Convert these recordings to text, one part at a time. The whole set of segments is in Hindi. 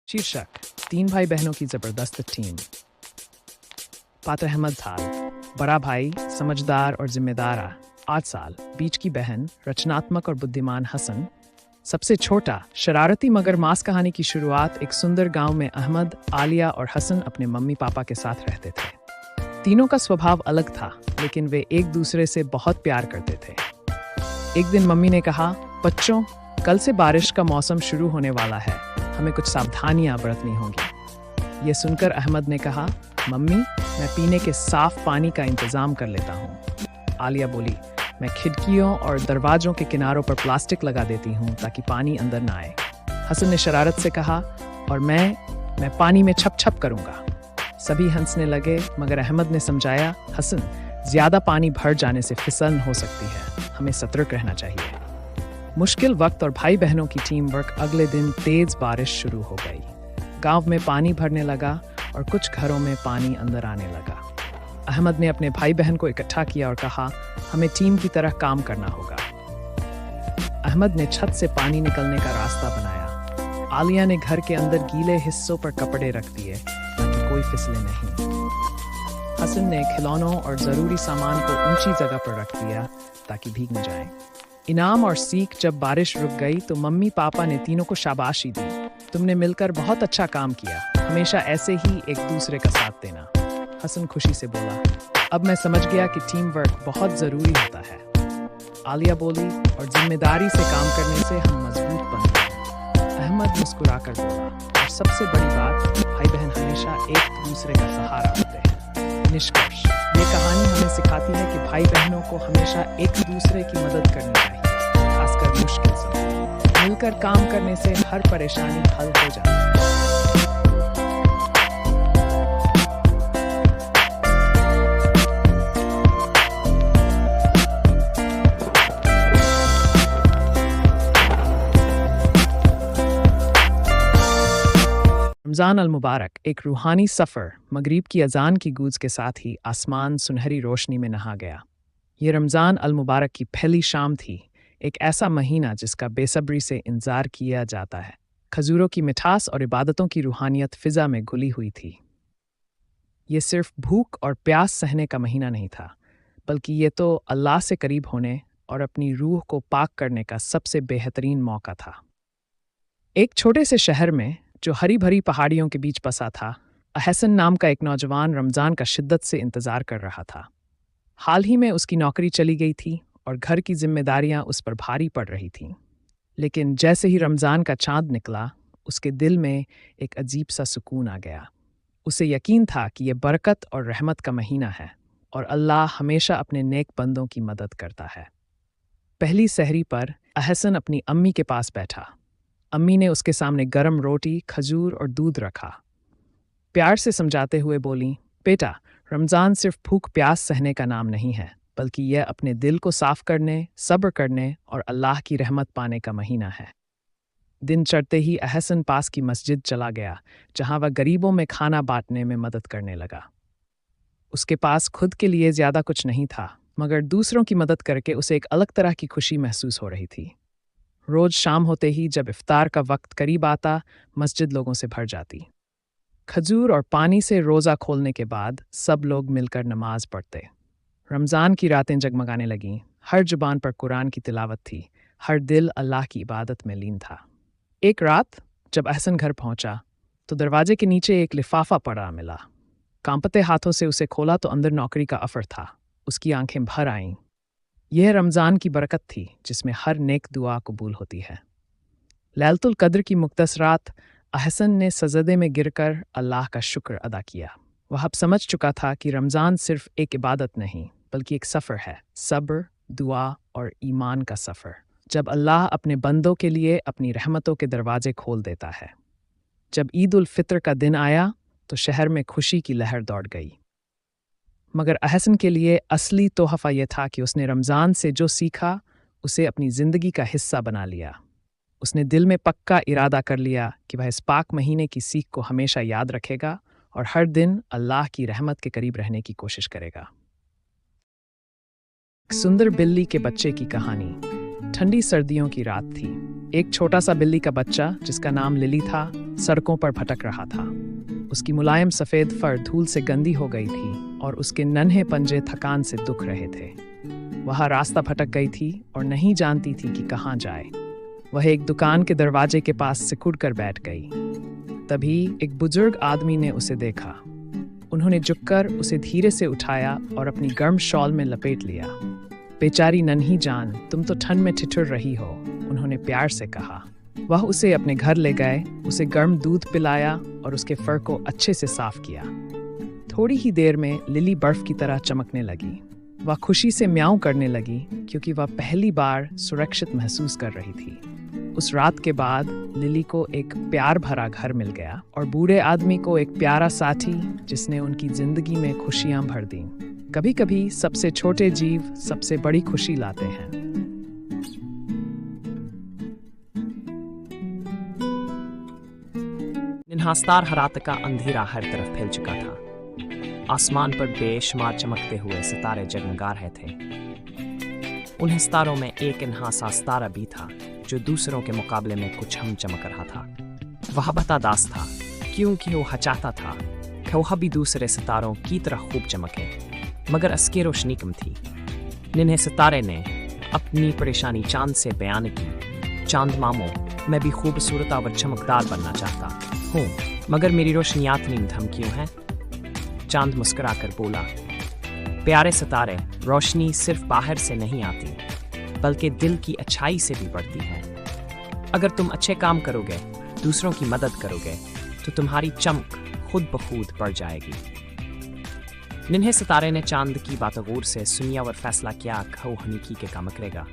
शीर्षक 3 भाई बहनों की जबरदस्त टीम। पात्र अहमद साल, बड़ा भाई समझदार और जिम्मेदार 8 साल, बीच की बहन रचनात्मक और बुद्धिमान हसन, सबसे छोटा शरारती मगर मास। कहानी की शुरुआत एक सुंदर गांव में अहमद, आलिया और हसन अपने मम्मी पापा के साथ रहते थे। तीनों का स्वभाव अलग था, लेकिन वे एक दूसरे से बहुत प्यार करते थे। एक दिन मम्मी ने कहा, बच्चों, कल से बारिश का मौसम शुरू होने वाला है, हमें कुछ सावधानियां बरतनी होंगी। ये सुनकर अहमद ने कहा, मम्मी, मैं पीने के साफ पानी का इंतजाम कर लेता हूँ। आलिया बोली, मैं खिड़कियों और दरवाजों के किनारों पर प्लास्टिक लगा देती हूँ ताकि पानी अंदर ना आए। हसन ने शरारत से कहा, और मैं पानी में छप छप करूँगा। सभी हंसने लगे, मगर अहमद ने समझाया, हसन, ज्यादा पानी भर जाने से फिसल हो सकती है, हमें सतर्क रहना चाहिए। मुश्किल वक्त और भाई बहनों की टीम वर्क। अगले दिन तेज बारिश शुरू हो गई। गांव में पानी भरने लगा और कुछ घरों में पानी अंदर आने लगा। अहमद ने अपने भाई बहन को इकट्ठा किया और कहा, हमें टीम की तरह काम करना होगा। अहमद ने छत से पानी निकलने का रास्ता बनाया। आलिया ने घर के अंदर गीले हिस्सों पर कपड़े रख दिए ताकि कोई फिसले नहीं। हसन ने खिलौनों और जरूरी सामान को ऊंची जगह पर रख दिया ताकि भीग न जाए। इनाम और सीख। जब बारिश रुक गई तो मम्मी पापा ने तीनों को शाबाशी दी, तुमने मिलकर बहुत अच्छा काम किया, हमेशा ऐसे ही एक दूसरे का साथ देना। हसन खुशी से बोला, अब मैं समझ गया कि टीम वर्क बहुत जरूरी होता है। आलिया बोली, और जिम्मेदारी से काम करने से हम मजबूत बनते हैं। अहमद मुस्कुराकर बोला, और सबसे बड़ी बात, भाई बहन हमेशा एक दूसरे का सहारा होते हैं। निष्कर्ष, ये कहानी हमें सिखाती है कि भाई बहनों को हमेशा एक दूसरे की मदद करनी चाहिए, खासकर मुश्किल समय। मिलकर काम करने से हर परेशानी हल हो जाती है। रमज़ान अल मुबारक एक रूहानी सफ़र। मगरिब की अजान की गूंज के साथ ही आसमान सुनहरी रोशनी में नहा गया। ये रमज़ान अल मुबारक की पहली शाम थी, एक ऐसा महीना जिसका बेसब्री से इंतज़ार किया जाता है। खजूरों की मिठास और इबादतों की रूहानियत फ़िज़ा में घुली हुई थी। ये सिर्फ भूख और प्यास सहने का महीना नहीं था, बल्कि ये तो अल्लाह से करीब होने और अपनी रूह को पाक करने का सबसे बेहतरीन मौका था। एक छोटे से शहर में, जो हरी भरी पहाड़ियों के बीच बसा था, अहसन नाम का एक नौजवान रमज़ान का शिद्दत से इंतज़ार कर रहा था। हाल ही में उसकी नौकरी चली गई थी और घर की जिम्मेदारियां उस पर भारी पड़ रही थीं। लेकिन जैसे ही रमज़ान का चाँद निकला, उसके दिल में एक अजीब सा सुकून आ गया। उसे यकीन था कि यह बरकत और रहमत का महीना है और अल्लाह हमेशा अपने नेक बंदों की मदद करता है। पहली सहरी पर अहसन अपनी अम्मी के पास बैठा। अम्मी ने उसके सामने गरम रोटी, खजूर और दूध रखा। प्यार से समझाते हुए बोली, बेटा, रमज़ान सिर्फ भूख प्यास सहने का नाम नहीं है, बल्कि यह अपने दिल को साफ करने, सब्र करने और अल्लाह की रहमत पाने का महीना है। दिन चढ़ते ही अहसन पास की मस्जिद चला गया, जहां वह गरीबों में खाना बांटने में मदद करने लगा। उसके पास खुद के लिए ज़्यादा कुछ नहीं था, मगर दूसरों की मदद करके उसे एक अलग तरह की खुशी महसूस हो रही थी। रोज शाम होते ही जब इफ्तार का वक्त करीब आता, मस्जिद लोगों से भर जाती। खजूर और पानी से रोज़ा खोलने के बाद सब लोग मिलकर नमाज पढ़ते। रमज़ान की रातें जगमगाने लगीं। हर जुबान पर कुरान की तिलावत थी, हर दिल अल्लाह की इबादत में लीन था। एक रात जब अहसन घर पहुंचा, तो दरवाजे के नीचे एक लिफाफा पड़ा मिला। कांपते हाथों से उसे खोला तो अंदर नौकरी का ऑफर था। उसकी आंखें भर आईं। यह रमज़ान की बरकत थी, जिसमें हर नेक दुआ कबूल होती है। लैलतुल कद्र की मुक़द्दस रात, अहसन ने सजदे में गिरकर अल्लाह का शुक्र अदा किया। वह अब समझ चुका था कि रमज़ान सिर्फ एक इबादत नहीं, बल्कि एक सफ़र है, सब्र, दुआ और ईमान का सफ़र, जब अल्लाह अपने बंदों के लिए अपनी रहमतों के दरवाजे खोल देता है। जब ईद उल फित्र का दिन आया तो शहर में खुशी की लहर दौड़ गई। मगर अहसन के लिए असली तोहफ़ा यह था कि उसने रमज़ान से जो सीखा, उसे अपनी ज़िंदगी का हिस्सा बना लिया। उसने दिल में पक्का इरादा कर लिया कि वह इस पाक महीने की सीख को हमेशा याद रखेगा और हर दिन अल्लाह की रहमत के करीब रहने की कोशिश करेगा। सुंदर बिल्ली के बच्चे की कहानी। ठंडी सर्दियों की रात थी। एक छोटा सा बिल्ली का बच्चा जिसका नाम लिली था सड़कों पर भटक रहा था। उसकी मुलायम सफ़ेद फर धूल से गंदी हो गई थी और उसके नन्हे पंजे थकान से दुख रहे थे। वह रास्ता भटक गई थी और नहीं जानती थी कि कहाँ जाए। वह एक दुकान के दरवाजे के पास सिकुड़ कर बैठ गई। तभी एक बुजुर्ग आदमी ने उसे देखा। उन्होंने झुककर उसे धीरे से उठाया और अपनी गर्म शॉल में लपेट लिया। बेचारी नन्ही जान, तुम तो ठंड में ठिठुर रही हो, उन्होंने प्यार से कहा। वह उसे अपने घर ले गए, उसे गर्म दूध पिलाया और उसके फर को अच्छे से साफ किया। थोड़ी ही देर में लिली बर्फ की तरह चमकने लगी। वह खुशी से म्याऊं करने लगी क्योंकि वह पहली बार सुरक्षित महसूस कर रही थी। उस रात के बाद लिली को एक प्यार भरा घर मिल गया और बूढ़े आदमी को एक प्यारा साथी जिसने उनकी जिंदगी में खुशियां भर दी। कभी कभी सबसे छोटे जीव सबसे बड़ी खुशी लाते हैं। निन्हास्तार हरात का अंधेरा हर तरफ फैल चुका था। आसमान पर बेशुमार चमकते हुए सितारे जगमगा रहे थे। उन सितारों में एक इन्हासा सितारा भी था जो दूसरों के मुकाबले में कुछ हम चमक रहा था। वह बतादास था क्योंकि वह चाहता था कि वह भी दूसरे सितारों की तरह खूब चमके, मगर उसकी रोशनी कम थी। निन्हे सितारे ने अपनी परेशानी चांद से बयान की। चांद मामो, मैं भी खूबसूरत और चमकदार बनना चाहता हूँ, मगर मेरी रोशनी इतनी धम क्यों है? चांद मुस्कुराकर बोला, प्यारे सितारे, रोशनी सिर्फ बाहर से नहीं आती बल्कि दिल की अच्छाई से भी बढ़ती है। अगर तुम अच्छे काम करोगे, दूसरों की मदद करोगे, तो तुम्हारी चमक खुद ब खुद बढ़ जाएगी। निन्हे सितारे ने चांद की बातों गौर से सुनिया और फैसला किया कि वो हनीकी के काम करेगा।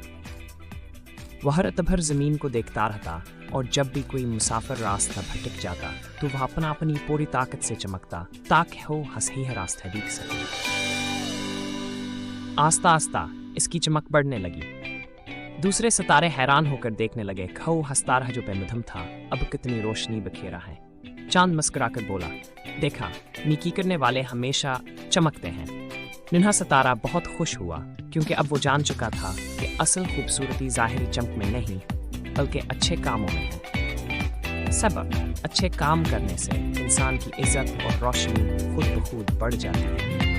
वह रात भर जमीन को देखता रहता और जब भी कोई मुसाफिर रास्ता भटक जाता तो वह अपनी पूरी ताकत से चमकता ताकि वो सही रास्ता दिख सके। आस्ता आस्ता इसकी चमक बढ़ने लगी। दूसरे सितारे हैरान होकर देखने लगे कि वो हस्तारा जो पे मधम था अब कितनी रोशनी बखेरा है। चांद मुस्कुराकर बोला, देखा, नीकी करने वाले हमेशा चमकते हैं। निन्हा सितारा बहुत खुश हुआ क्योंकि अब वो जान चुका था कि असल खूबसूरती जाहिरी चमक में नहीं बल्कि अच्छे कामों में है। सबक, अच्छे काम करने से इंसान की इज्जत और रोशनी खुद ब खुद बढ़ जाती है।